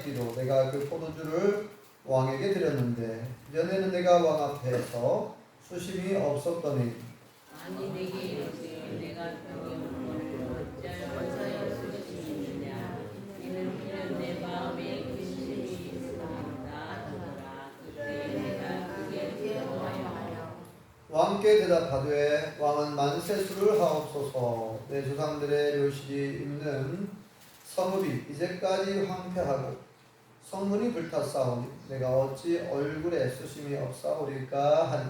있기로 내가 그 포도주를 왕에게 드렸는데 전에는 내가 왕 앞에서 수심이 없었더니 아니 내게 이르되 내가 병이 온 것을 어찌하여 수심이 있느냐 이는 그는 내 마음에 근심이 있음이로다 하더라. 그때 내가 그게 두려워하여 왕께 대답하되 왕은 만세수를 하옵소서. 내 조상들의 묘실이 있는 성읍이 이제까지 황폐하고 성문이 불탔사오니 내가 어찌 얼굴에 수심이 없사오리까 하니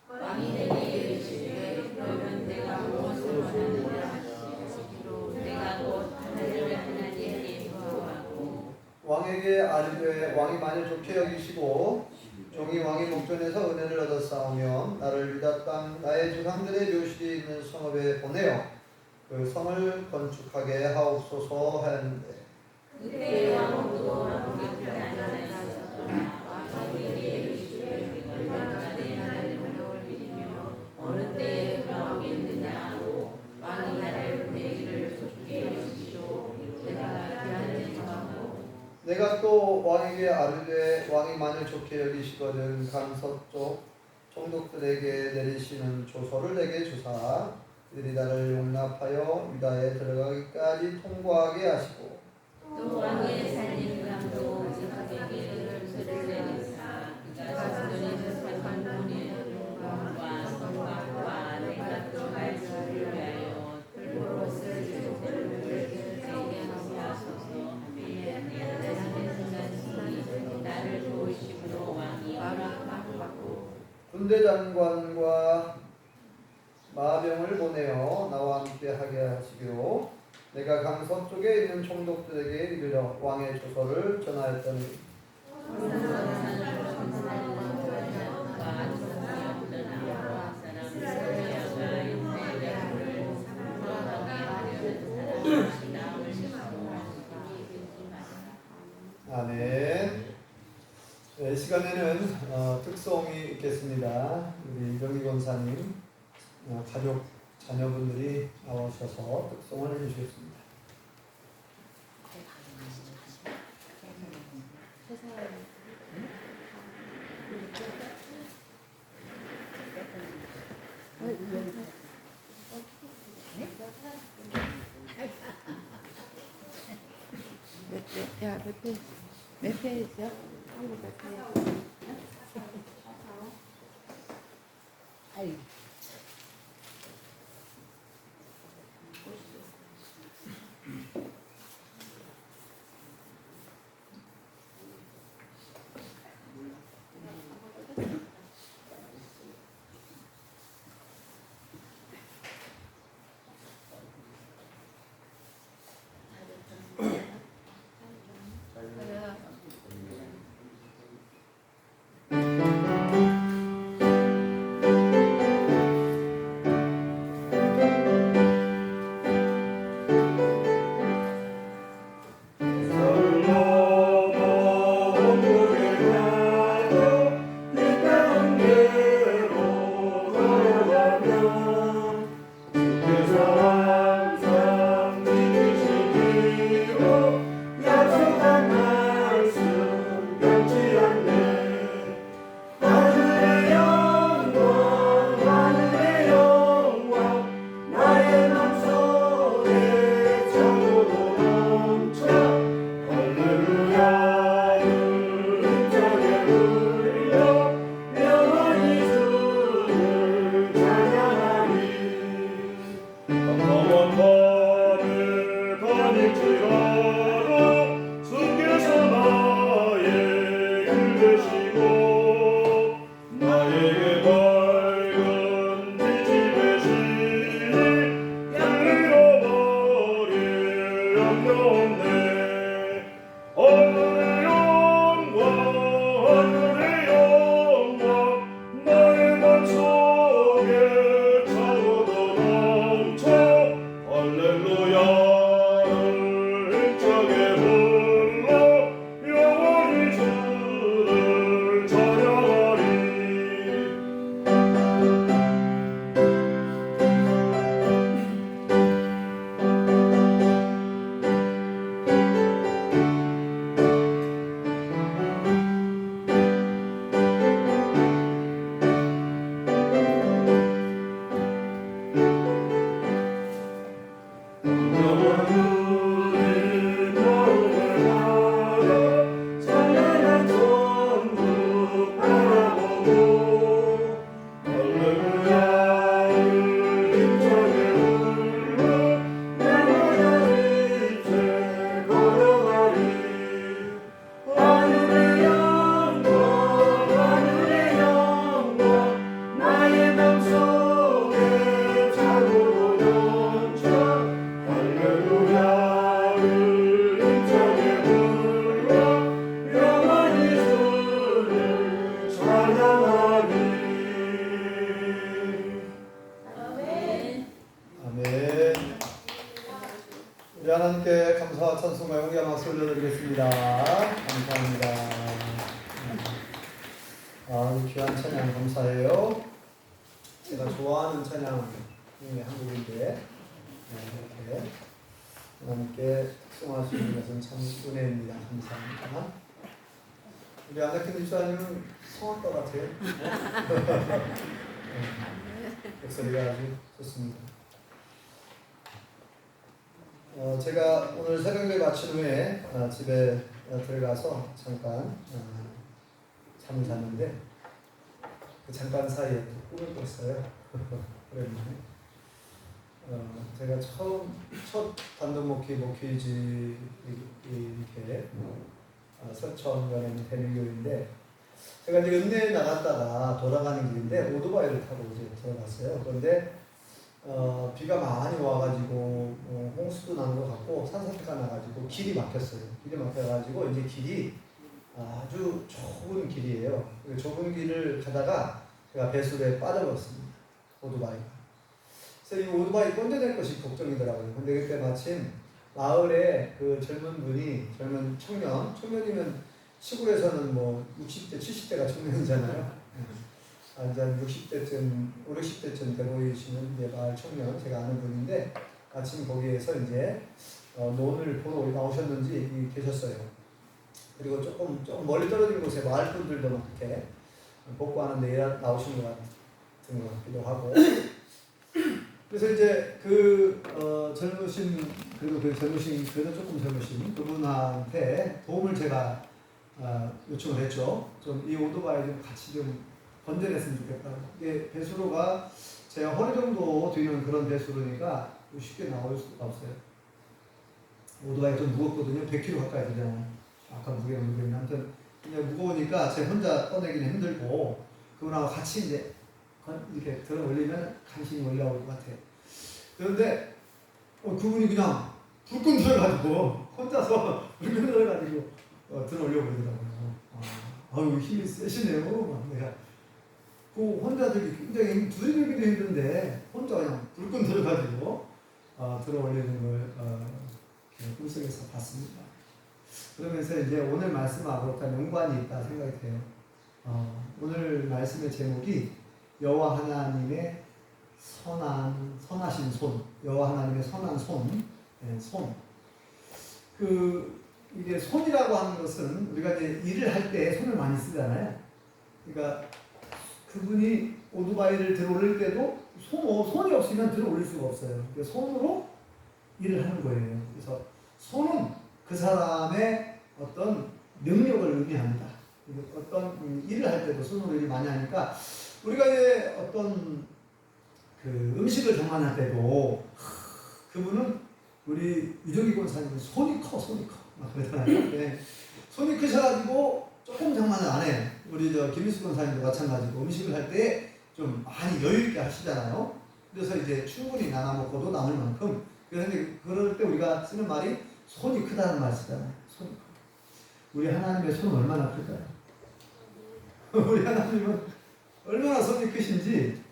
왕이 내게 이르시되 그러면 내가 무엇을 원하느냐 하시기로 내가 곧 하늘의 하나님께 기도하고 왕에게 아뢰되 왕이 만일 좋게 여기시고 종이 왕의 목전에서 은혜를 얻었사오며 나를 유다 땅 나의 조상들의 묘실이 있는 성읍에 보내어 그 성을 건축하게 하옵소서 하였는데 그때 왕은 또 왕 곁에 앉아 있었더라. 왕이 내게 이르시되 내가 내 하나님을 믿으며 어느 때에 돌아오겠느냐 하고 왕이 나를 내기를 좋게 여기시고 내가 귀하는 청하고 내가 또 왕에게 아뢰되 왕이 만일 좋게 여기시거든 강서쪽 총독들에게 내리시는 조서를 내게 주사 그들이 나를 용납하여 유다에 들어가기까지 통과하게 하시고 또 왕의 살림감도 그에게 요새를 내리사 그가 자손이 접속한 문의 왕과 성곽과 내가 들어갈 길을 위하여 들보롯을 주소를 그에게 하소서 하며 내 하나님의 선자신이 나를 도우심으로 왕이 허락하고 군대 장관과 마병을 보내어 나와 함께 하게 하시기로 내가 강서쪽에 있는 총독들에게 이르러 왕의 조서를 전하였더니 아멘. 이 시간에는 특송이 있겠습니다. 우리 명희 권사님 가족 자녀분들이 나오셔서 특송을 해주시겠습니다. 몇 페이지야? 한국 몇 페이지? 아이. 감사합니다. 귀한 찬양 감사해요. 제가 좋아하는 찬양 중에 한 곡인데 이렇게 하나님께 특송할 수 있는 것은 참 은혜입니다. 감사합니다. 우리 안학현 집사님은 성악가 같아요. 목소리가 아주 좋습니다. 제가 오늘 새벽에 마친 후에 집에 들어가서 잠깐 잠을 잤는데 그 잠깐 사이에 또 꿈을 꿨어요. 오랜만에. 제가 첫 단독 목회지 이렇게 서천면에 되는 교회인데 제가 이제 은내에 나갔다가 돌아가는 길인데 오토바이를 타고 이제 들어갔어요. 그런데 비가 많이 와가지고 홍수도 난 것 같고 산사태가 나가지고 길이 막혔어요. 길이 막혀가지고 이제 길이 아주 좁은 길이에요. 좁은 길을 가다가 제가 배수로에 빠져버렸습니다. 오토바이가. 그래서 이 오토바이 건져낼 것이 걱정이더라고요. 근데 그때 마침 마을에 그 젊은 청년이면 시골에서는 뭐 60대, 70대가 청년이잖아요. 완전 60대쯤, 5, 60대쯤 돼 보이시는 이제 마을 청년, 제가 아는 분인데, 마침 거기에서 이제 논을 보러 나오셨는지 계셨어요. 그리고 조금 멀리 떨어진 곳에 마을 분들도 막 이렇게 복구하는 데 나오신 것 같은 것 같기도 하고. 그래서 이제 그래도 조금 젊으신 그분한테 도움을 제가 요청을 했죠. 좀 이 오토바이 좀 같이 좀 건져냈으면 좋겠다. 이게 배수로가 제 허리 정도 되는 그런 배수로니까 쉽게 나올 수가 없어요. 오토바이가 좀 무겁거든요. 100kg 가까이 되잖아요. 아까 무게는 아무튼 그냥 무거우니까 제 혼자 꺼내기는 힘들고 그분하고 같이 이제 이렇게 들어 올리면 간신히 올라올 것 같아요. 그런데 그분이 그냥 불끈 들어가지고 혼자서 불끈 들어가지고 들어 올려버리더라고요. 아유 힘이 세시네요. 내가 그 혼자 들기 굉장히 두드리기도 힘든데 혼자 그냥 불끈 들어가지고 들어 올리는 걸 꿈속에서 봤습니다. 그러면서 이제 오늘 말씀하고 어떤 연관이 있다 생각이 돼요. 오늘 말씀의 제목이 여호와 하나님의 선하신 손, 여호와 하나님의 선한 손, 손. 이게 손이라고 하는 것은 우리가 이제 일을 할 때 손을 많이 쓰잖아요. 그러니까 그분이 오토바이를 들어 올릴 때도 손이 없으면 들어 올릴 수가 없어요. 그래서 손으로 일을 하는 거예요. 그래서 손은 그 사람의 어떤 능력을 의미합니다. 어떤 일을 할 때도 손으로 일을 많이 하니까 우리가 이제 어떤 음식을 장만할 때도 그분은 우리 유정기 권사님은 손이 커 막 그러잖아요. 네. 손이 크셔가지고 조금 장만을 안 해요. 우리 김일수 권사님도 마찬가지고 음식을 할 때 좀 많이 여유 있게 하시잖아요. 그래서 이제 충분히 나눠 먹고도 남을 만큼. 그래서 그럴 때 우리가 쓰는 말이 손이 크다는 말 쓰잖아요. 손이 크다. 우리 하나님의 손은 얼마나 클까요? 우리 하나님은 얼마나 손이 크신지.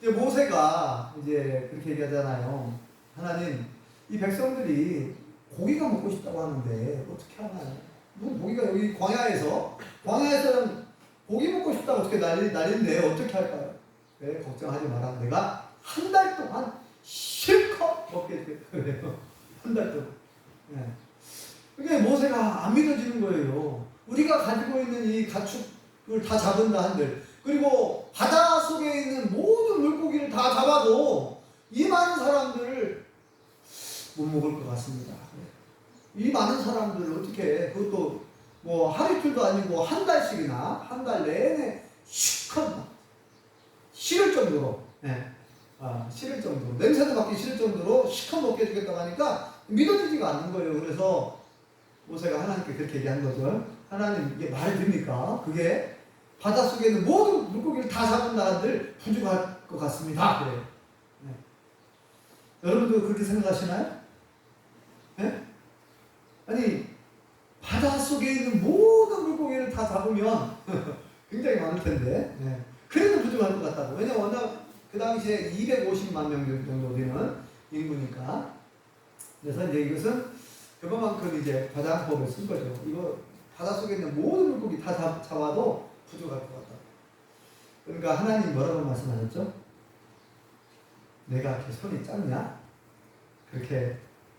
이제 모세가 이제 그렇게 얘기하잖아요. 하나님, 이 백성들이 고기가 먹고 싶다고 하는데 어떻게 하나요? 고기가 여기 광야에서는 고기 먹고 싶다고 어떻게 난리인데 어떻게 할까요? 네, 걱정하지 마라. 내가 한 달 동안 실컷 먹게 될 거예요. 한 달 동안. 네. 그게 모세가 안 믿어지는 거예요. 우리가 가지고 있는 이 가축을 다 잡은다 한들, 그리고 바다 속에 있는 모든 물고기를 다 잡아도 이 많은 사람들을 못 먹을 것 같습니다. 이 많은 사람들을 어떻게, 그것도 뭐 하루 이틀도 아니고 한 달씩이나 한 달 내내 실컷 싫을 정도로, 싫을 정도로, 냄새도 맡기 싫을 정도로 실컷 먹게 해주겠다고 하니까 믿어지지가 않는 거예요. 그래서 모세가 하나님께 그렇게 얘기한 거죠. 하나님, 이게 말이 됩니까? 그게 바닷속에 있는 모든 물고기를 다 잡은다 한들 부족할 것 같습니다. 그래요. 네. 여러분도 그렇게 생각하시나요? 네? 아니, 바닷속에 있는 모든 물고기를 다 잡으면 굉장히 많을 텐데, 네. 그래도 부족할 것 같다고. 왜냐면 워낙 그 당시에 250만 명 정도 되는 인구니까. 그래서 이제 이것은 그만큼 이제 과장법을 쓴 거죠. 이거 바닷속에 있는 모든 물고기 다 잡아도 부족할 것 같다. 그러니까 하나님 뭐라고 말씀하셨죠? 내가 이렇게 손이 짧냐? 그렇게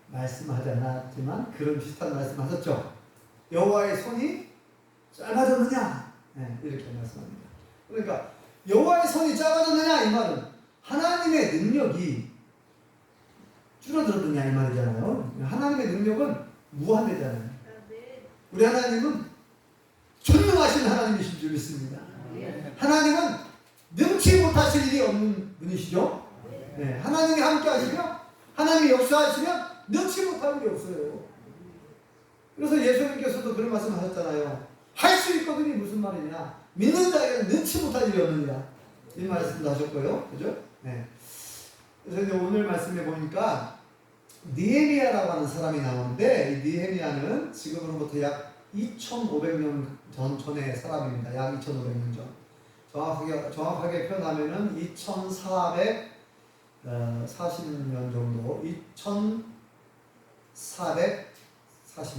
말씀하지 않았지만 그런 비슷한 말씀하셨죠. 여호와의 손이 짧아졌느냐? 네, 이렇게 말씀합니다. 그러니까 여호와의 손이 짧아졌느냐 이 말은 하나님의 능력이 줄어들었느냐 이 말이잖아요. 하나님의 능력은 무한대잖아요. 우리 하나님은 전능하신 하나님이신 줄 믿습니다. 하나님은 능치 못하실 일이 없는 분이시죠. 네, 하나님이 함께 하시면 하나님이 역사하시면 능치 못할 일이 없어요. 그래서 예수님께서도 그런 말씀 하셨잖아요. 할 수 있거든이 무슨 말이냐? 믿는 자에게는 능치 못할 일이 없느니라. 이 말씀도 하셨고요. 그죠? 네. 그래서 이제 오늘 말씀에 보니까 느헤미야라고 하는 사람이 나오는데 이 느헤미야는 지금으로부터 약 2,500년 전의 사람입니다. 약 2,500년 전. 정확하게 표현하면은 2,440년 정도, 2,440년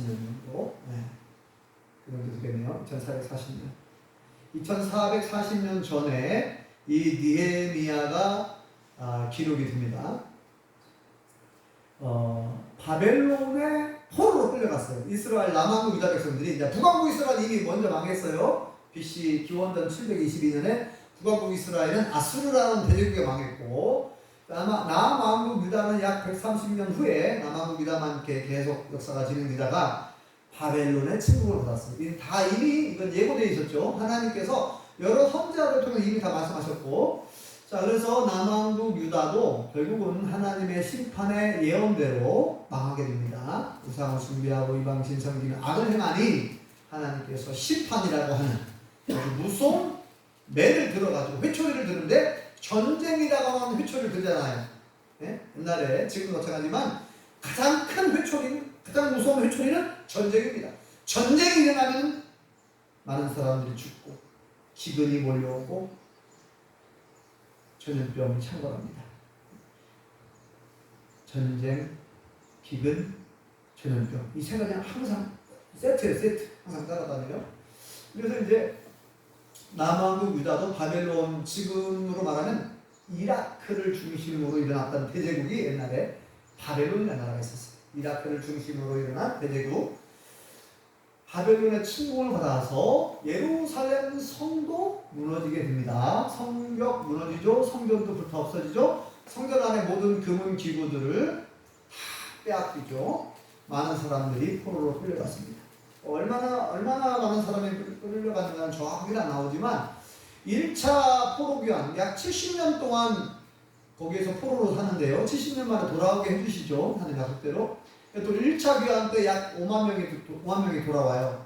정도, 네. 그 정도 되겠네요. 2,440년. 2,440년 전에 이 느헤미야가 기록이 됩니다. 바벨론의 포로로 끌려갔어요. 이스라엘 남왕국 유다 백성들이 이제 북왕국 이스라엘 이미 먼저 망했어요. BC 기원전 722년에 북왕국 이스라엘은 아수르라는 대제국에 망했고 남왕국 유다는 약 130년 후에 남왕국 유다만 이렇게 계속 역사가 진행되다가 바벨론의 침공을 받았어요. 이건 예고되어 있었죠. 하나님께서 여러 선지자를 통해 이미 다 말씀하셨고, 자 그래서 남왕국 유다도 결국은 하나님의 심판의 예언대로 망하게 됩니다. 우상을 숭배하고 이방 신성기는 악을 행하니 하나님께서 심판이라고 하는 무서운 매를 들어가지고 회초리를 드는데 전쟁이라고 하는 회초리를 들잖아요. 네? 옛날에 지금도 마찬가지지만 가장 큰 회초리는 가장 무서운 회초리는 전쟁입니다. 전쟁이 일어나면 많은 사람들이 죽고 기근이 몰려오고 전염병이 창궐합니다. 전쟁, 기근, 전염병 이 세 가지는 항상 세트예요. 세트 항상 따라다녀요. 그래서 이제 남왕국 유다도 바벨론 지금으로 말하면 이라크를 중심으로 일어났던 대제국이 옛날에 바벨론이라는 나라가 있었어요. 이라크를 중심으로 일어난 대제국 바벨론의 침공을 받아서 예루살렘 성도 무너지게 됩니다. 성벽 무너지죠. 성전도 불타 없어지죠. 성전 안에 모든 금은 기구들을 다 빼앗기죠. 많은 사람들이 포로로 끌려갔습니다. 얼마나 많은 사람이 끌려갔는지는 정확하게 안 나오지만 1차 포로 귀환 약 70년 동안 거기에서 포로로 사는데요. 70년 만에 돌아오게 해주시죠. 하는 약속대로. 또 1차 귀환 때 약 5만 명이 돌아와요.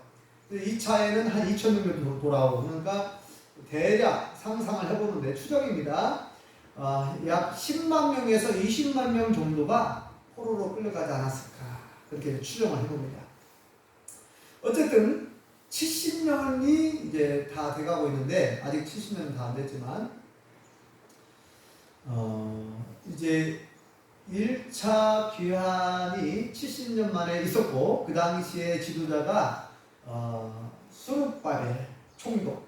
2차에는 한 2천 명 돌아오고 그러니까 대략 상상을 해보는데 추정입니다. 약 10만 명에서 20만 명 정도가 포로로 끌려가지 않았을까 그렇게 추정을 해봅니다. 어쨌든 70년이 이제 다 돼가고 있는데 아직 70년은 다 안 됐지만 이제 1차 귀환이 70년 만에 있었고 그 당시에 지도자가 수룹바벨 총독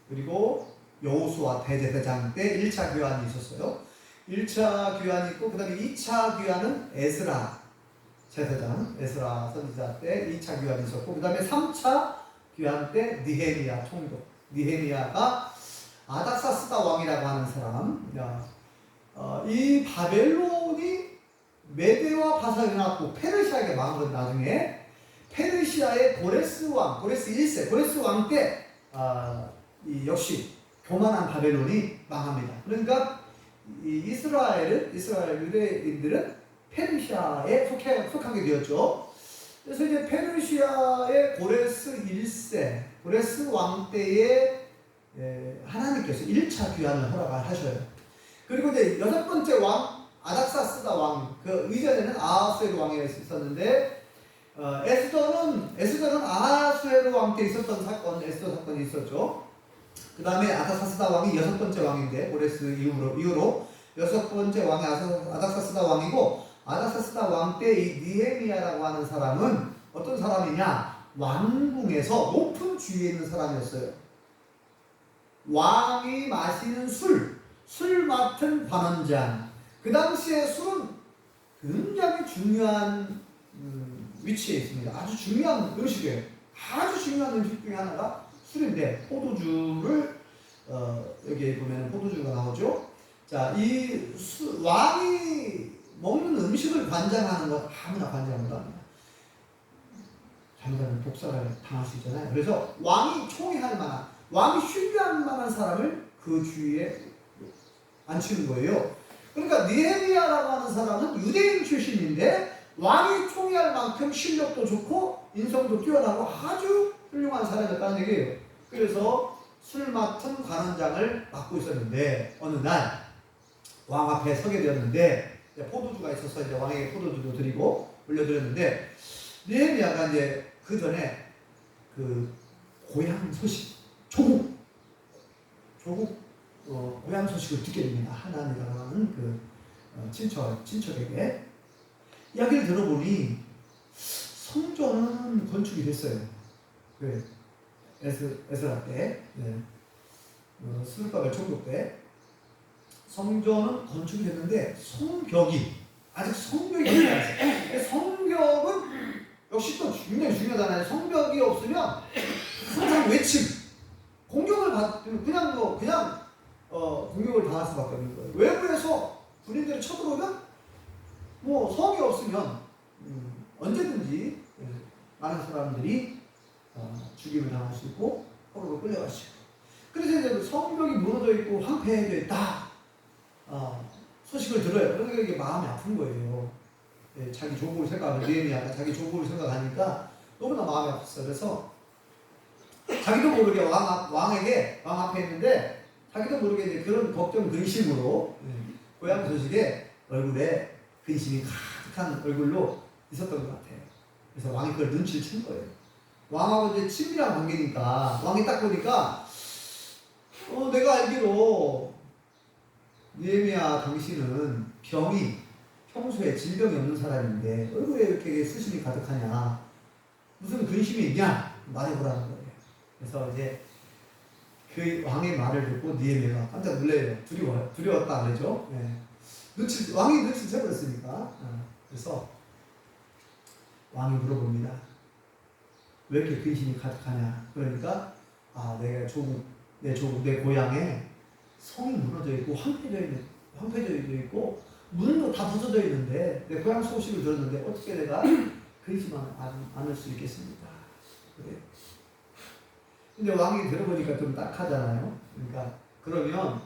그리고 여호수아 대제사장 때 1차 귀환이 있었어요. 1차 귀환이 있고 그 다음에 2차 귀환은 에스라 제사장, 에스라 선지자 때 2차 귀환이 있었고 그 다음에 3차 귀환 때 느헤미야 총독 느헤미야가 아닥사스다 왕이라고 하는 사람. 이 바벨론이 메대와 바사르나고 페르시아에게 망한 건 나중에 페르시아의 고레스 1세, 고레스 왕 때 이 역시 교만한 바벨론이 망합니다. 그러니까 이 이스라엘 유대인들은 페르시아에 속하게 되었죠. 그래서 이제 페르시아의 고레스 1세, 고레스 왕 때에 하나님께서 1차 귀환을 허락하셔요. 그리고 이제 6번째 왕, 아닥사스다 왕, 그 이전에는 아하수에로 왕이 있었는데, 에스더는 아하수에로 왕 때 있었던 사건, 에스더 사건이 있었죠. 그 다음에 아닥사스다 왕이 6번째 왕인데, 고레스 이후로 6번째 왕이 아닥사스다 왕이고, 아닥사스다 왕 때 이 느헤미야라고 하는 사람은 어떤 사람이냐? 왕궁에서 높은 주위에 있는 사람이었어요. 왕이 마시는 술 맡은 관원장. 그 당시에 술은 굉장히 중요한 위치에 있습니다. 아주 중요한 음식이에요. 아주 중요한 음식 중에 하나가 술인데 포도주를 여기 보면 포도주가 나오죠. 자, 왕이 먹는 음식을 관장하는 건 아무나 관장 못합니다. 잘못하면 독사를 당할 수 있잖아요. 그래서 왕이 총애할 만한, 왕이 신뢰할 만한 사람을 그 주위에 앉히는 거예요. 그러니까 느헤미야라고 하는 사람은 유대인 출신인데 왕이 총애할 만큼 실력도 좋고 인성도 뛰어나고 아주 훌륭한 사람이었다는 얘기예요. 그래서 술 맡은 관원장을 맡고 있었는데 어느 날 왕 앞에 서게 되었는데 포도주가 있어서 이제 왕에게 포도주도 드리고 올려드렸는데 느헤미야가 이제 그 전에 그 고향 소식, 조국 고향 소식을 듣게 됩니다. 하나님이라고 하는 그 친척에게 이야기를 들어보니 성전은 건축이 됐어요. 그 에스라 때, 스룹바벨 총독 때 성전은 건축이 됐는데 아직 성벽이 안 나왔어요. 성벽은 역시 또 굉장히 중요하잖아요. 성벽이 없으면 항상 외침, 공격을 받으면 그냥 공격을 당할 수밖에 없는 거예요. 외부에서 군인들이 쳐들어오면 뭐 성이 없으면 언제든지 많은 사람들이 죽임을 당할 수 있고 포로로 끌려갈 수 있고. 그래서 이제 성벽이 무너져 있고 황폐해져 있다 소식을 들어요. 그러니까 이게 마음이 아픈 거예요. 자기 조국을 생각하면 느헤미야가 자기 조국을 생각하니까 너무나 마음이 아팠어요. 그래서 자기도 모르게 왕 앞에 있는데 자기도 모르게 이제 그런 걱정 근심으로 고향 소식에 얼굴에 근심이 가득한 얼굴로 있었던 것 같아요. 그래서 왕이 그걸 눈치를 챈 거예요. 왕하고 이제 친밀한 관계니까 왕이 딱 보니까 내가 알기로 느헤미야 당신은 평소에 질병이 없는 사람인데 얼굴에 이렇게 수심이 가득하냐, 무슨 근심이 있냐 말해보라는 거예요. 그래서 이제 그 왕의 말을 듣고 느헤미야가 깜짝 놀래요. 두려웠다 그러죠. 왕이 눈치 채버렸으니까. 그래서 왕이 물어봅니다. 왜 이렇게 근심이 가득하냐. 그러니까 내 고향에 성이 무너져 있고 황폐해져 있고 문도 다 부서져 있는데 내 고향 소식을 들었는데 어떻게 내가 근심하지 않을 수 있겠습니까? 그래. 근데 왕이 들어보니까 좀 딱하잖아요. 그러니까 그러면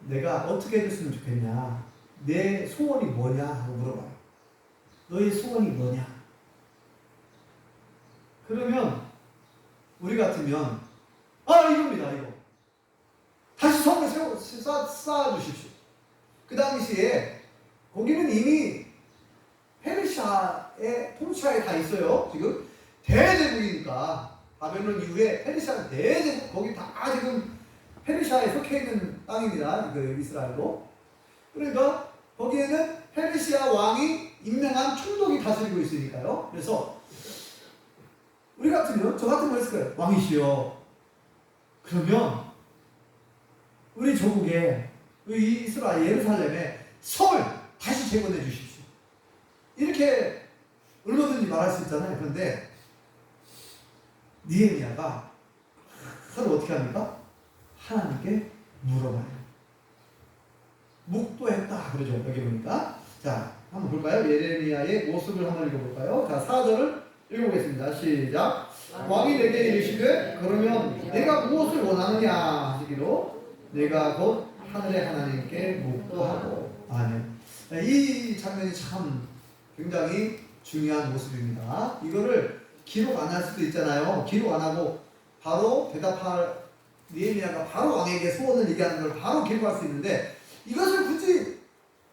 내가 어떻게 해줬으면 좋겠냐, 내 소원이 뭐냐 하고 물어봐요. 너의 소원이 뭐냐? 그러면 우리 같으면 이겁니다. 이거 다시 성을 쌓아주십시오. 그 당시에 거기는 이미 페르시아의 통치하에 다 있어요. 지금 대제국이니까 바벨론 이후에 페르시아는 대제국, 거기 다 지금 페르시아에 속해 있는 땅입니다. 그 이스라엘로. 그러니까 거기에는 페르시아 왕이 임명한 총독이 다스리고 있으니까요. 그래서 우리 같으면, 저 같으면 했을 거예요. 왕이시여, 그러면 우리 조국에, 우리 이스라엘 예루살렘에 성을 다시 재건해 주십시오. 이렇게 얼마든지 말할 수 있잖아요. 그런데 느헤미야가 서로 어떻게 합니까? 하나님께 물어봐요. 묵도했다 그러죠. 여기 보니까. 자, 한번 볼까요? 예레미야의 모습을 한번 읽어볼까요? 자, 4절을 읽어보겠습니다. 시작. 왕이 내게 이르시되 그러면 내가 무엇을 원하느냐 하시기로 내가 곧 하늘의 하나님께 묵도하고. 아멘. 이 장면이 참 굉장히 중요한 모습입니다. 이거를 기록 안 할 수도 있잖아요. 기록 안 하고 바로 대답할, 느헤미야가 바로 왕에게 소원을 얘기하는 걸 바로 기록할 수 있는데 이것을 굳이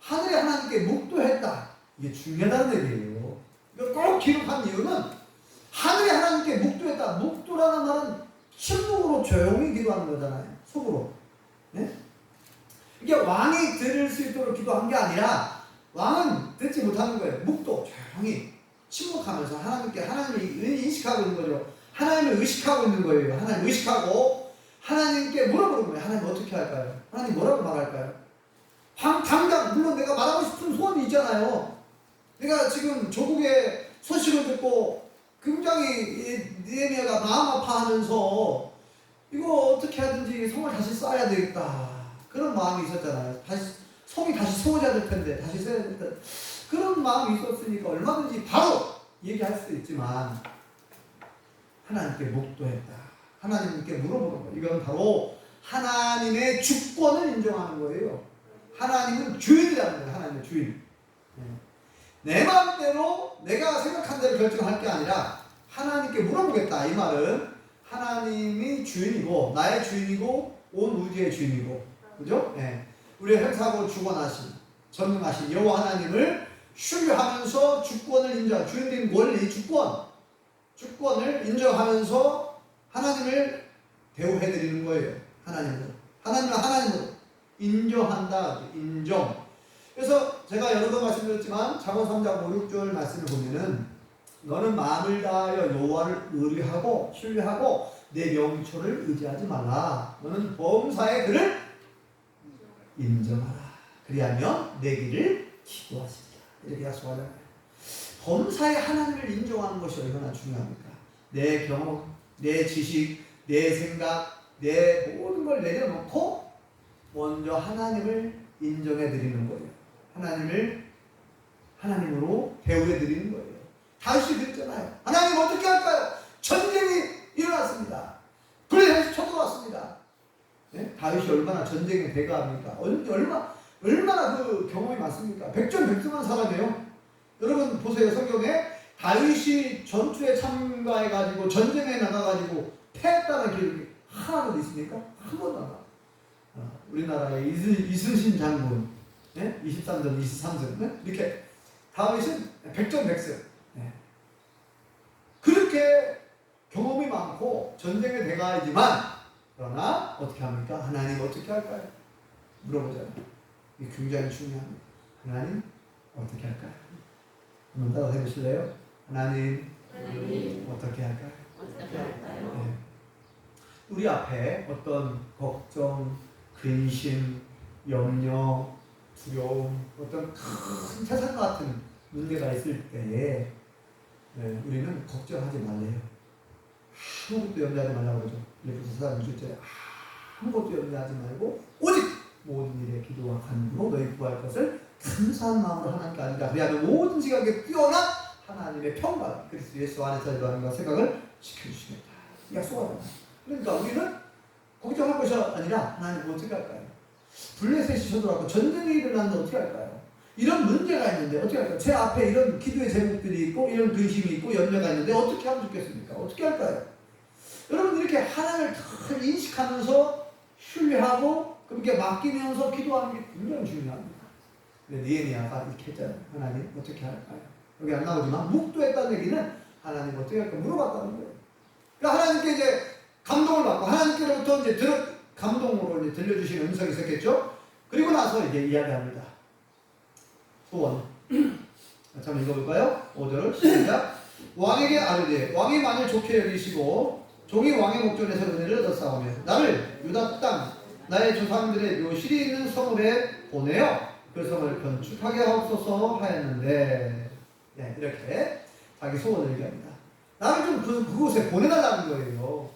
하늘의 하나님께 묵도했다. 이게 중요하다는 얘기예요. 이걸 꼭 기록한 이유는 하늘의 하나님께 묵도했다. 묵도라는 말은 침묵으로 조용히 기도하는 거잖아요. 속으로. 네? 이게 왕이 들을 수 있도록 기도한 게 아니라 왕은 듣지 못하는 거예요. 묵도 조용히 침묵하면서 하나님을 인식하고 있는 거죠. 하나님을 의식하고 있는 거예요. 하나님 의식하고 하나님께 물어보는 거예요. 하나님 어떻게 할까요? 하나님 뭐라고 말할까요? 당장 물론 내가 말하고 싶은 소원이 있잖아요. 내가 지금 조국의 소식을 듣고 굉장히 느헤미야가 마음 아파하면서 이거 어떻게 하든지 성을 다시 쌓아야 되겠다. 그런 마음이 있었잖아요. 성이 다시 세워져야 될 텐데, 다시 세워야 될 텐데. 그런 마음이 있었으니까 얼마든지 바로 얘기할 수 있지만, 하나님께 묵도했다. 하나님께 물어보는 거예요. 이건 바로 하나님의 주권을 인정하는 거예요. 하나님은 주인이라는 거예요. 하나님의 주인. 내 마음대로 내가 생각한 대로 결정할 게 아니라 하나님께 물어보겠다. 이 말은 하나님이 주인이고 나의 주인이고 온 우주의 주인이고, 그죠? 네. 우리의 행사하고 주권하신 전능하신 여호와 하나님을 신뢰하면서 주권을 인정, 주인된 원리, 주권을 인정하면서 하나님을 대우해드리는 거예요. 하나님을 인정한다. 인정. 그래서 제가 여러 번 말씀드렸지만 잠언 3장 5, 6절 말씀을 보면은 너는 마음을 다하여 여호와를 의뢰하고 신뢰하고 내 명초를 의지하지 말라. 너는 범사의 그를 인정하라. 그리하면 내 길을 기도하시리라. 이렇게 약속하잖아요. 범사의 하나님을 인정하는 것이 얼마나 중요합니까? 내 경험, 내 지식, 내 생각, 내 모든 걸 내려놓고 먼저 하나님을 인정해 드리는 거예요. 하나님을 하나님으로 대우해 드리는 거예요. 다윗이 그랬잖아요. 하나님 어떻게 할까요? 전쟁이 일어났습니다. 그래서 쳐들어왔습니다. 네? 다윗이 얼마나 전쟁에 대가합니까? 얼마나 그 경험이 많습니까? 백전백승한 사람이에요. 여러분 보세요. 성경에 다윗이 전투에 참가해가지고 전쟁에 나가가지고 패했다는 기록이 하나도 있습니까? 한 번도 안 나와요. 우리나라의 이순신 장군, 네? 23전, 23승, 네? 이렇게 다윗은 백전백승. 네. 그렇게 경험이 많고 전쟁의 대가이지만 그러나 어떻게 합니까? 하나님 어떻게 할까요? 물어보잖아요. 이게 굉장히 중요합니다. 하나님 어떻게 할까요? 한번 따라 해보실래요? 하나님 어떻게 할까요? 네. 우리 앞에 어떤 걱정, 근심, 염려, 두려움, 어떤 큰 세상 같은 문제가 있을 때에 우리는 걱정하지 말래요. 아무것도 염려하지 말라고 그러죠. 예수사 6절에 아무것도 염려하지 말고 오직 모든 일에 기도와 간구로 너희 구할 것을 감사한 마음으로 하나님께 아니라 그리하면 모든 지각에 뛰어난 하나님의 평강 그리스도 예수 안에서 일어나는 생각을 지켜주시겠다. 약속하잖아요. 그러니까 우리는 걱정할 것이 아니라 하나님 어떻게 할까요? 블레셋이 쳐들어왔고 전쟁이 일어났는데 어떻게 할까요? 이런 문제가 있는데 어떻게 할까요? 제 앞에 이런 기도의 제목들이 있고 이런 근심이 있고 염려가 있는데 어떻게 하면 좋겠습니까? 어떻게 할까요? 여러분 이렇게 하나님을 잘 인식하면서 신뢰하고 그렇게 맡기면서 기도하는 게 굉장히 중요합니다. 근데 느헤미야가 이렇게 했잖아요. 하나님 어떻게 할까요? 여기 안 나오지만 묵도했다는 얘기는 하나님 어떻게 할까 물어봤다는 거예요. 그러니까 하나님께 이제 감동을 받고 하나님께로부터 이제 감동으로 이제 들려주신 음성이 있었겠죠. 그리고 나서 이제 이야기합니다. 소원. 잠깐 읽어볼까요? 5절 시작. 왕에게 아뢰되 왕이 만일 좋게 여기시고 종이 왕의 목전에서 은혜를 얻었사오며 나를 유다 땅 나의 조상들의 묘실이 있는 성읍에 보내어 그 성을 건축하게 하옵소서 하였는데 네, 이렇게 자기 소원을 얘기합니다. 나를 좀 그곳에 보내달라는 거예요.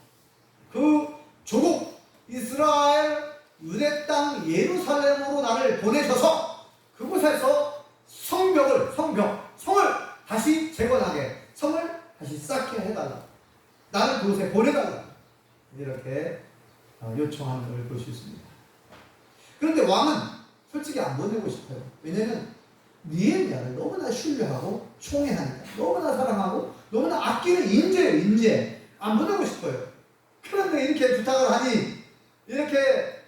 그 조국 이스라엘 유대 땅 예루살렘으로 나를 보내셔서 그곳에서 성을 다시 재건하게 성을 다시 쌓게 해달라. 나를 그곳에 보내달라. 이렇게 요청하는 걸 볼 수 있습니다. 그런데 왕은 솔직히 안 보내고 싶어요. 왜냐하면 느헤미야를 너무나 신뢰하고 총애하니까 너무나 사랑하고 너무나 아끼는 인재예요. 인재. 안 보내고 싶어요. 그런데 이렇게 부탁을 하니 이렇게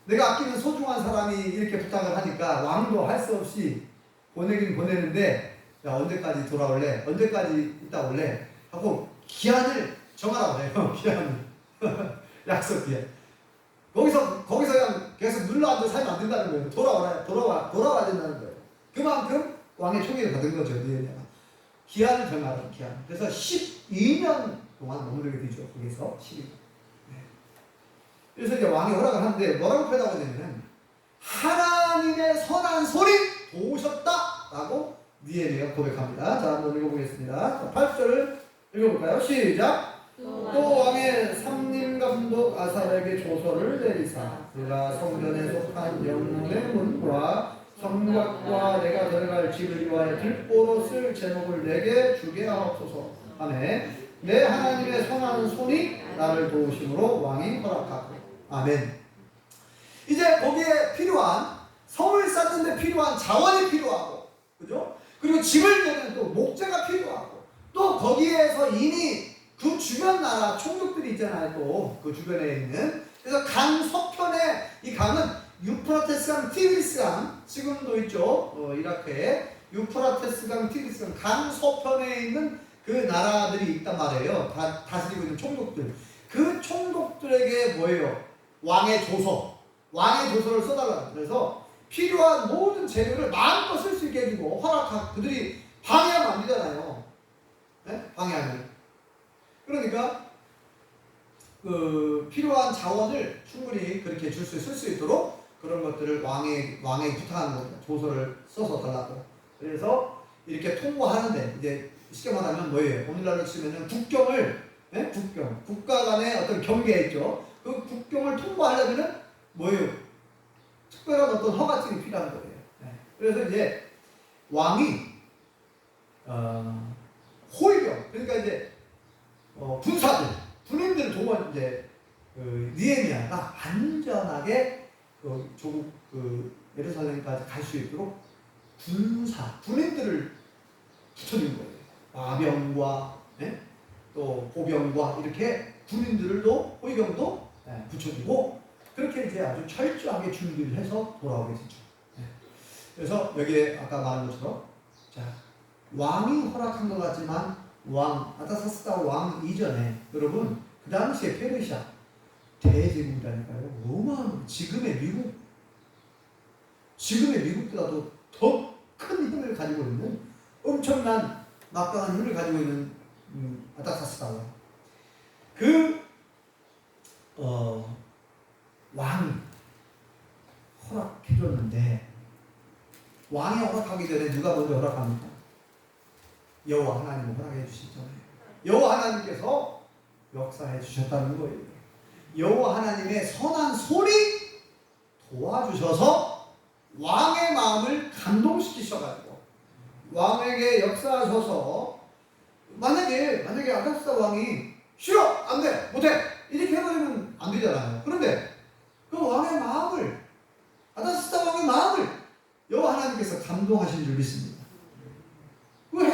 내가 아끼는 소중한 사람이 이렇게 부탁을 하니까 왕도 할 수 없이 보내긴 보내는데 야 언제까지 돌아올래? 언제까지 있다 올래? 하고 기한을 정하라고 해요. 기한을 약속 기한. 거기서 그냥 그래서 눌러앉아 살면 안 된다는 거예요. 돌아와야 된다는 거예요. 그만큼 왕의 총애를 받은 거죠. 느헤미야가. 기한을 정하는 기한. 그래서 12년 동안 머무르게 되죠. 거기서 12년. 네. 그래서 이제 왕이 허락을 하는데 뭐라고 표현하고 있냐면 하나님의 선한 소리 보셨다라고 느헤미야가 고백합니다. 자, 한번 읽어보겠습니다. 8절을 읽어볼까요? 시작. 또 왕의 삼림감독 아살에게 조서를 내리사 그가 성전에 속한 영문의 문과 성곽과 내가 들어갈 집을 위하여 들보로 쓸 제목을 내게 주게 하옵소서 하매 내 하나님의 선한 손이 나를 도우심으로 왕이 허락하고. 아멘. 이제 거기에 필요한 성을 쌓는데 필요한 자원이 필요하고, 그죠? 그리고 집을 내는 또 목재가 필요하고, 또 거기에서 이미 그 주변 나라 총독들이 있잖아요. 또 그 주변에 있는. 그래서 강 서편에 이 강은 유프라테스강, 티그리스강, 지금도 있죠. 이라크에 유프라테스강, 티그리스강 강 서편에 있는 그 나라들이 있단 말이에요. 다스리고 있는 총독들. 그 총독들에게 뭐예요? 왕의 조서를 써달라. 그래서 필요한 모든 재료를 마음껏 쓸 수 있게 해주고 허락하고, 그들이 방해하면 안 되잖아요. 네? 방해하면. 그러니까 그 필요한 자원을 충분히 그렇게 쓸 수 있도록 그런 것들을 왕에게 부탁하는 겁니다. 조서를 써서 달라고. 그래서 이렇게 통보하는데, 이제 쉽게 말하면 뭐예요? 오늘날로 치면은 국경을, 네? 국가 간의 어떤 경계 있죠. 그 국경을 통보하려면은 뭐예요? 특별한 어떤 허가증이 필요한 거예요. 네. 그래서 이제 왕이 호위병, 그러니까 이제 군인들을 동원, 이제 느헤미야가 안전하게 조국 예루살렘까지 갈 수 있도록 군인들을 붙여준 거예요. 마병과, 네? 또 보병과 이렇게 군인들도, 호위병도, 네, 붙여주고, 그렇게 이제 아주 철저하게 준비를 해서 돌아오게 되죠. 네. 그래서 여기에 아까 말한 것처럼, 자, 왕이 허락한 것 같지만 아타사스다 왕 이전에, 여러분 그 당시에 페르시아 대제국이라니까요. 로마, 지금의 미국보다도 더 큰 힘을 가지고 있는, 엄청난 막강한 힘을 가지고 있는 아타사스다 왕. 왕이 허락해줬는데, 왕이 허락하기 전에 누가 먼저 허락합니까? 여호와 하나님은 허락해 주시잖아요. 여호와 하나님께서 역사해 주셨다는 거예요. 여호와 하나님의 선한 손이 도와주셔서 왕의 마음을 감동시키셔가지고 왕에게 역사하셔서, 만약에 아타사스다 왕이 싫어, 안돼, 못해 이렇게 해버리면 안 되잖아요. 그런데 그 왕의 마음을, 아타사스다 왕의 마음을 여호와 하나님께서 감동하신 줄 믿습니다. 그거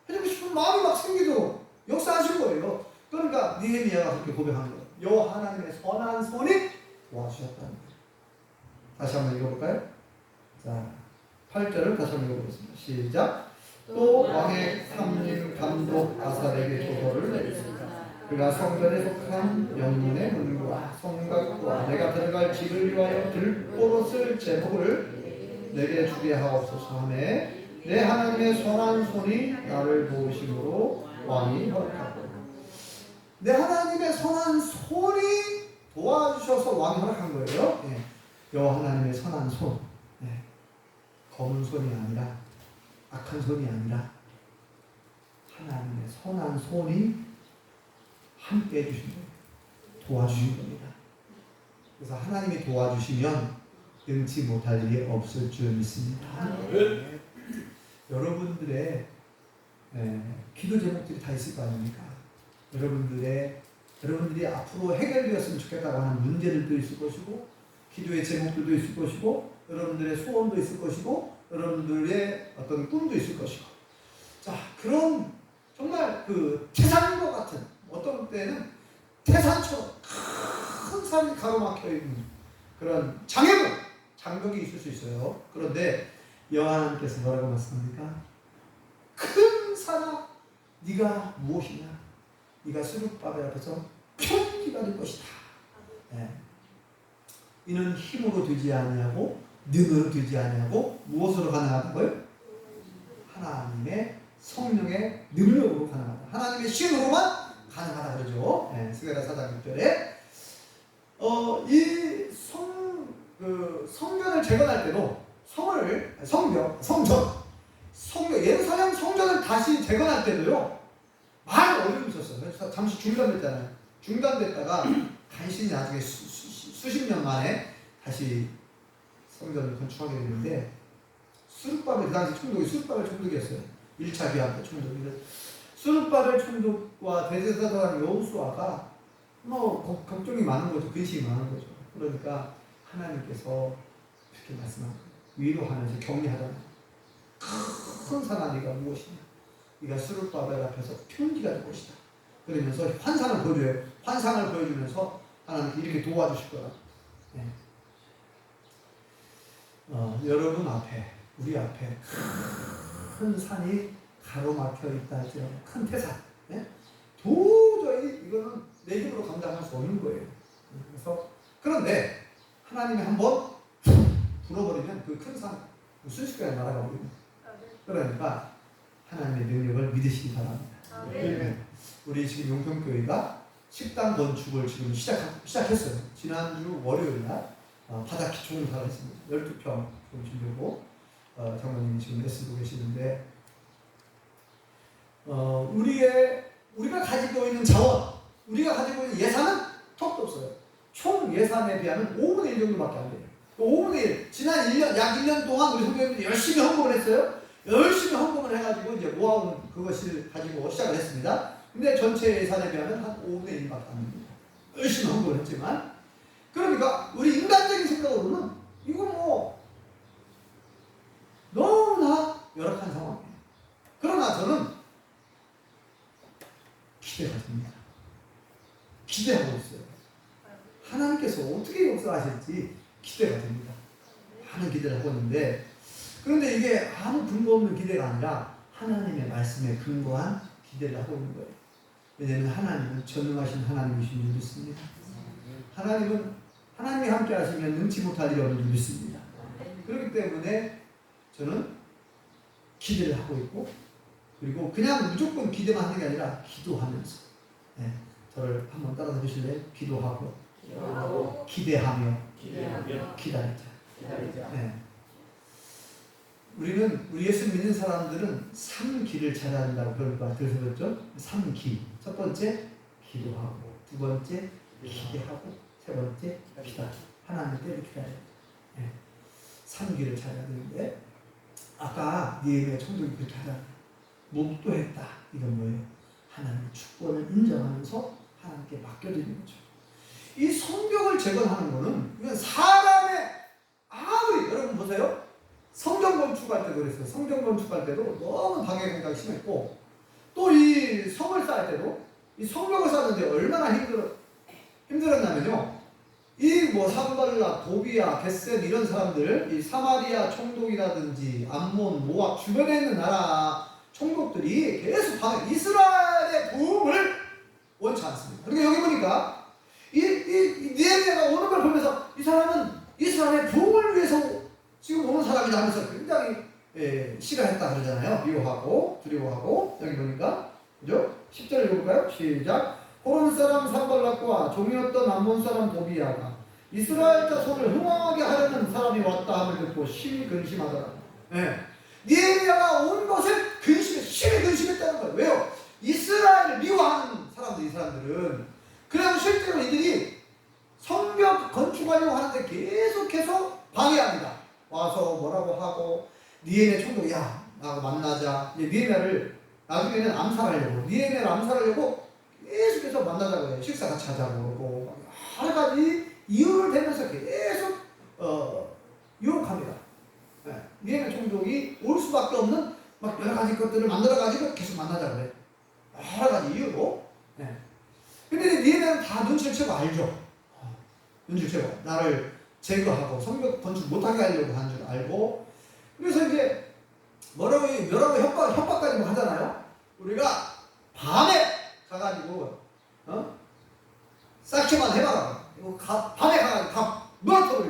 해주고 싶은 마음이 막 생기도록 역사하신 거예요. 그러니까 느헤미야가 그렇게 고백한 거예요. 여호와 하나님의 선한 손이 도와주셨다는 거예요. 다시 한번 읽어볼까요? 자, 8절을 다시 한번 읽어보겠습니다. 시작. 또 왕의 삼림 감독 아살에게 조서를 내렸습니다. 그가 성전에 속한 영문의 문과 성곽과 내가 들어갈 집을 위하여 들보로 쓸 제목을 내게 주게 하옵소서 하매 내 하나님의 선한 손이 나를 도우심으로 왕이 허락하고. 내 하나님의 선한 손이 도와주셔서 왕이 허락한 거예요. 네. 여호와 하나님의 선한 손, 네. 검은 손이 아니라, 악한 손이 아니라 하나님의 선한 손이 함께 해주신 거예요. 도와주신 겁니다. 그래서 하나님이 도와주시면 능치 못할 일이 없을 줄 믿습니다. 네. 여러분들의 기도 제목들이 다 있을 거 아닙니까? 여러분들이 앞으로 해결되었으면 좋겠다고 하는 문제들도 있을 것이고, 기도의 제목들도 있을 것이고, 여러분들의 소원도 있을 것이고, 여러분들의 어떤 꿈도 있을 것이고. 자, 그런 정말 그 태산과 같은, 어떤 때는 태산처럼 큰 산이 가로막혀 있는 그런 장벽이 있을 수 있어요. 그런데 여호와 하나님께서 뭐라고 말씀합니까? 큰 산아, 네가 무엇이냐? 네가 수륙바벨 앞에서 평지가 될 것이다. 네. 이는 힘으로 되지 아니하고 능으로 되지 아니하고 무엇으로 가능하다고요? 하나님의 성령의 능력으로 가능하다. 하나님의 신으로만 가능하다 그러죠. 네, 스가랴 4장 6절에 이 성전을 재건할 때도 예루살렘 성전을 다시 재건할 때도요 많은 어려움이 있었어요. 그래서 잠시 중단됐잖아요. 중단됐다가 간신히 나중에 수십 년 만에 다시 성전을 건축하게 되는데 수르바벨, 그 당시 총독이 수르바벨 총독이었어요. 1차 귀환 때 총독이. 수르바벨 총독과 대제사장 여호수아가 뭐 걱정이 많은 거죠. 근심이 많은 거죠. 그러니까 하나님께서 이렇게 말씀합니다. 위로하면서 격려하잖아요. 큰 산아 네가 무엇이냐? 네가 수르바벨 앞에서 편지가 될 것이다. 그러면서 환상을 보여줘요. 환상을 보여주면서 하나님께 이렇게 도와주실 거다. 네. 여러분 앞에, 우리 앞에 큰 산이 가로막혀 있다 할지라도 큰 태산. 네? 도저히 이거는 내 힘으로 감당할 수 없는 거예요. 그래서 그런데 하나님이 한번 불어버리면 그 큰 산 순식간에 날아가 버립니다. 그러니까 하나님의 능력을 믿으시기 바랍니다. 네. 우리 지금 용평교회가 식당 건축을 지금 시작했어요. 지난주 월요일날 바닥 기초 공사를 했습니다. 12평 건축이고 장모님이 지금 애쓰고 계시는데 우리가 가지고 있는 자원, 우리가 가지고 있는 예산은 턱도 없어요. 총 예산에 비하면 5분의 1 정도밖에 안 돼요. 5분의 1. 지난 1년, 약 1년 동안 우리 선생님들이 열심히 헌금을 했어요. 열심히 헌금을 해가지고 이제 모아온 그것을 가지고 시작을 했습니다. 근데 전체 예산에 비하면 한 5분의 1밖에 안 됩니다. 열심히 헌금을 했지만 그러니까 우리 인간적인 생각으로는 이거 뭐 너무나 열악한 상황이에요. 그러나 저는 기대가 됩니다. 기대하고 있어요. 하나님께서 어떻게 역사하실지 기대가 됩니다. 많은 기대를 하고 있는데 그런데 이게 아무 근거 없는 기대가 아니라 하나님의 말씀에 근거한 기대를 하고 있는 거예요. 왜냐하면 하나님은 전능하신 하나님이신 줄 믿습니다. 하나님이 함께 하시면 능치 못할 일이 없는 줄 믿습니다. 그렇기 때문에 저는 기대를 하고 있고 그리고 그냥 무조건 기대만 하는 게 아니라 기도하면서 저를 한번 따라서 보실래요? 기도하고 기대하며 기다리자. 네. 우리 예수 믿는 사람들은 3기를 잘해야 한다고 그러니까 들으셨죠? 3기. 첫 번째 기도하고, 두 번째 기대하고, 세 번째 기다려. 하나님 때를 기다려야 돼. 3기를 잘해야 되는데 아까 니에미야 총독이 그렇게 하잖아. 목도했다. 이건 뭐예요? 하나님의 주권을 인정하면서 하나님께 맡겨드리는 거죠. 이 성벽을 재건하는 거는 이건 사람의 아무리 여러분 보세요. 성전 건축할 때도 그랬어요. 성전 건축할 때도 너무 방해 공작이 심했고 또 이 성을 쌓을 때도 이 성벽을 쌓는데 얼마나 힘들었냐면요. 이 뭐 산발라, 도비아, 겟셈 이런 사람들 이 사마리아 총독이라든지 암몬, 모압 주변에 있는 나라 총독들이 계속 이스라엘의 도움을 원치 않습니다. 그러니까 여기 보니까 이 느헤미야가 오는 걸 보면서 이 사람은 이스라엘의 도움을 위해서 지금 오는 사람이다 하면서 굉장히 싫어했다 그러잖아요. 미워하고 두려워하고 여기 보니까 그죠? 10절을 읽어볼까요? 시작. 호론 사람 산발락과 종이었던 암몬 사람 도비아가 이스라엘 자손을 흥황하게 하려는 사람이 왔다 함을 듣고 심히 근심하더라. 느헤미야가 온 것을 심히 근심했다는 거예요. 왜요? 이스라엘을 미워하는 사람들, 이 사람들은. 그래서 실제로 이들이 성벽 건축하려고 하는데 계속해서 방해합니다. 와서 뭐라고 하고 느헤미야 총독 야 나하고 만나자. 느헤미야를 나중에는 암살하려고 느헤미야를 암살하려고 계속해서 만나자고 해요. 식사 같이 하자고 그러고 여러 가지 이유를 대면서 계속 유혹합니다. 느헤미야 총독이 올 수밖에 없는 막 여러 가지 것들을 만들어가지고 계속 만나자고 해요. 여러 가지 이유로. 근데 느헤미야는 다 눈치를 채고 알죠. 눈치를 채고 나를 제거하고 성벽 건축 못하게 하려고 하는 줄 알고 그래서 이제 뭐라고 협박까지 뭐 하잖아요. 우리가 밤에 가가지고 싹치만 해봐라. 밤에 가가지고 다 물어버려.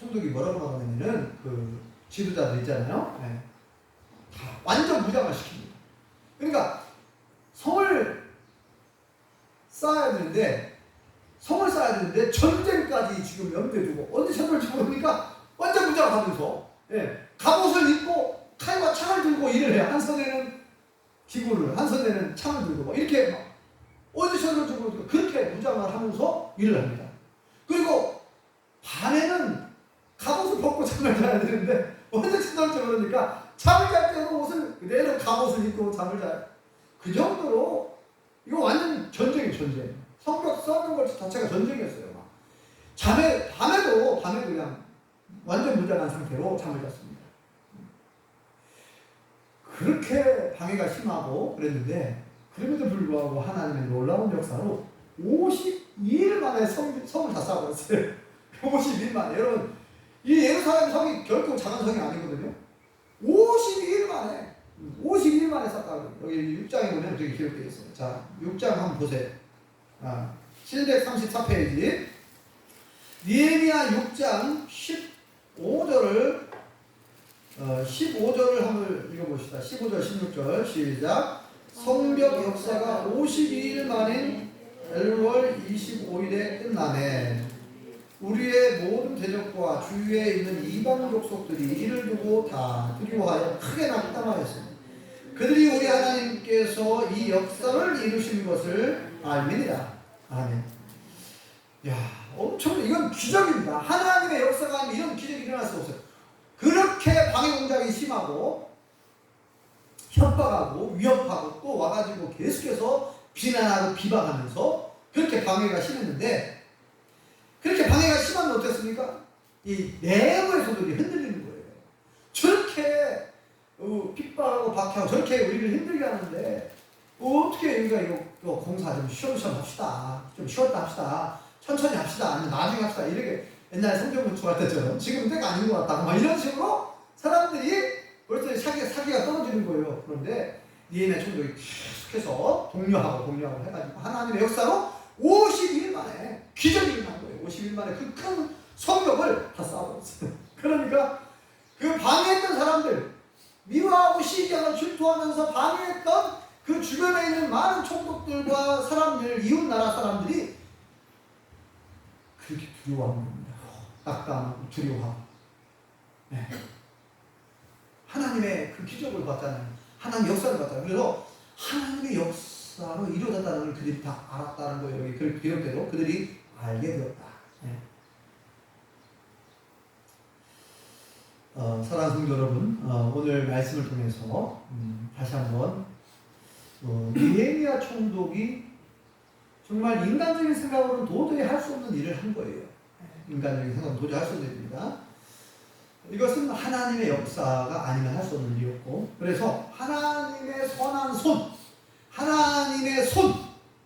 총독이 뭐라고 말하냐면은 그 지도자들 있잖아요. 네. 다 완전 무장을 시킵니다. 그러니까 성을 쌓아야 되는데 전쟁까지 지금 염두에 두고 언제 쳐들지 모르니까 완전 무장하면서 갑옷을 입고 칼과 창을 들고 일을 해요. 한 손에는 기구를, 한 손에는 창을 들고 막 이렇게 막 언제 쳐들지 모르니까 그렇게 무장을 하면서 일을 합니다. 그리고 밤에는 갑옷을 벗고 잠을 자야 되는데 언제 쳐들지 모르니까 잠을 잘 때도 옷을 그대로 갑옷을 입고 잠을 자요. 그 정도로 이거 완전 전쟁이에요. 전쟁. 성벽 쌓는 것 자체가 전쟁이었어요. 막. 밤에도 그냥 완전 무장한 상태로 잠을 잤습니다. 그렇게 방해가 심하고 그랬는데 그럼에도 불구하고 하나님의 놀라운 역사로 52일 만에 성을 다 쌓아버렸어요. 52일 만에. 여러분, 이 예루살렘 성이 결코 작은 성이 아니거든요. 52일 만에 쌓았다고. 여기 6장에 보면 되게 기록되어 있어요. 자, 6장 한번 보세요. 734페이지. 니에미야 6장 15절을 한번 읽어봅시다. 15절, 16절 시작. 성벽 역사가 52일 만인 엘월 25일에 끝나네. 우리의 모든 대적과 주위에 있는 이방 족속들이 이를 두고 다 두려워하여 크게 낙담하였습니다. 그들이 우리 하나님께서 이 역사를 이루신 것을 알미니라. 아멘. 야, 엄청 이건 기적입니다. 하나님의 역사가 아니면 이런 기적이 일어날 수 없어요. 그렇게 방해 공작이 심하고 협박하고 위협하고 또 와가지고 계속해서 비난하고 비방하면서 그렇게 방해가 심했는데, 그렇게 방해가 심하면 어땠습니까? 이 내부에서도 흔들리는 거예요. 저렇게 핍박하고 박해하고 저렇게 우리를 힘들게 하는데 어떻게 우리가 이거 공사 좀 쉬엄쉬엄 합시다. 좀 쉬었다 합시다. 천천히 합시다. 아니면 나중에 합시다. 이렇게 옛날 성경 건축할 때처럼 지금 때가 아닌 것 같다. 막 이런 식으로 사람들이 벌써 사기가 떨어지는 거예요. 그런데 니에미야 총독이 계속해서 독려하고 해가지고 하나님의 역사로 52일 만에 기적이 일어난 거예요. 52일 만에 그 큰 성벽을 다 쌓아버렸어요. 그러니까 그 방해했던 사람들, 미워하고 시기하고 질투하면서 방해했던 그 주변에 있는 많은 총독들과 사람들, 이웃나라 사람들이 그렇게 두려워하는 겁니다. 낙담하고 두려워하고. 네. 하나님의 그 기적을 봤잖아요. 하나님 역사를 봤잖아요. 그래서 하나님의 역사로 이루어졌다는 걸 그들이 다 알았다는 거예요. 여기 그 기록대로 그들이 알게 되었다. 네. 사랑하는 성도 여러분, 오늘 말씀을 통해서 다시 한번 니에미야 총독이 정말 인간적인 생각으로는 도저히 할 수 없는 일을 한 거예요. 인간적인 생각은 도저히 할 수 없는 일입니다. 이것은 하나님의 역사가 아니면 할 수 없는 일이었고, 그래서 하나님의 선한 손,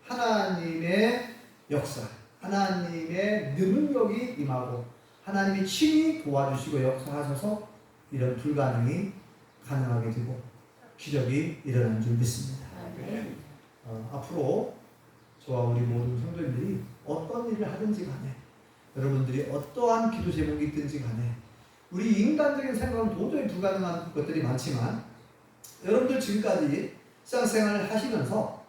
하나님의 역사, 하나님의 능력이 임하고 하나님이 친히 도와주시고 역사하셔서 이런 불가능이 가능하게 되고 기적이 일어나는 줄 믿습니다. 앞으로 저와 우리 모든 성도님들이 어떤 일을 하든지 간에, 여러분들이 어떠한 기도 제목이 있든지 간에, 우리 인간적인 생각은 도저히 불가능한 것들이 많지만 여러분들 지금까지 신앙생활을 하시면서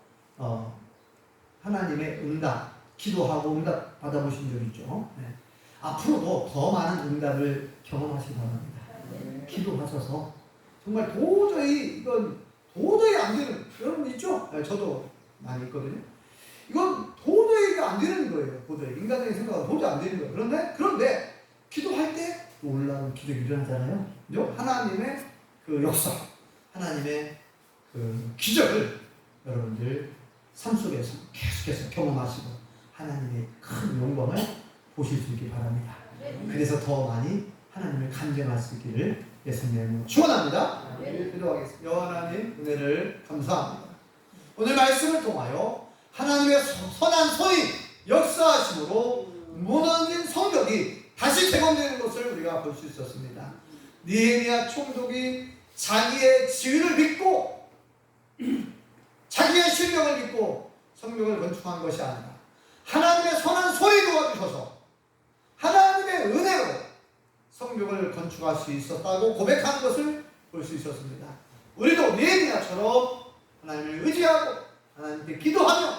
하나님의 응답, 기도하고 응답 받아보신 적 있죠? 네. 앞으로도 더 많은 응답을 경험하시기 바랍니다. 기도하셔서 정말 이건 도저히 안 되는, 여러분 있죠? 네, 저도 많이 있거든요. 이건 도저히 안 되는 거예요. 도저히 인간적인 생각은 도저히 안 되는 거예요. 그런데 기도할 때 놀라운 기적이 일어나잖아요. 그죠? 하나님의 그 역사, 하나님의 그 기적을 여러분들 삶 속에서 계속해서 경험하시고 하나님의 큰 영광을 보실 수 있기 바랍니다. 그래서 더 많이 하나님을 간증할 수 있기를 예수님으로 축원합니다. 기도하겠습니다. 여호와 하나님, 은혜를 감사합니다. 오늘 말씀을 통하여 하나님의 선한 손이 역사하심으로 무너진 성벽이 다시 재건되는 것을 우리가 볼 수 있었습니다. 니에미야 총독이 자기의 지위를 믿고 자기의 실력을 믿고 성벽을 건축한 것이 아니라 하나님의 선한 손이 도와주셔서 하나님의 은혜로 성벽을 건축할 수 있었다고 고백하는 것을 볼 수 있었습니다. 우리도 느헤미야처럼 하나님을 의지하고 하나님께 기도하며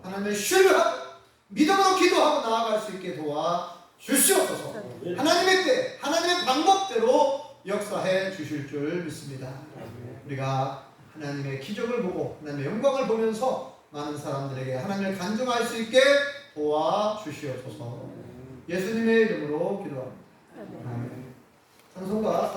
하나님의 신뢰하고 믿음으로 기도하고 나아갈 수 있게 도와 주시옵소서. 하나님의 때, 하나님의 방법대로 역사해 주실 줄 믿습니다. 우리가 하나님의 기적을 보고 하나님의 영광을 보면서 많은 사람들에게 하나님을 간증할 수 있게 도와 주시옵소서. 예수님의 이름으로 기도합니다. 아멘. 찬송가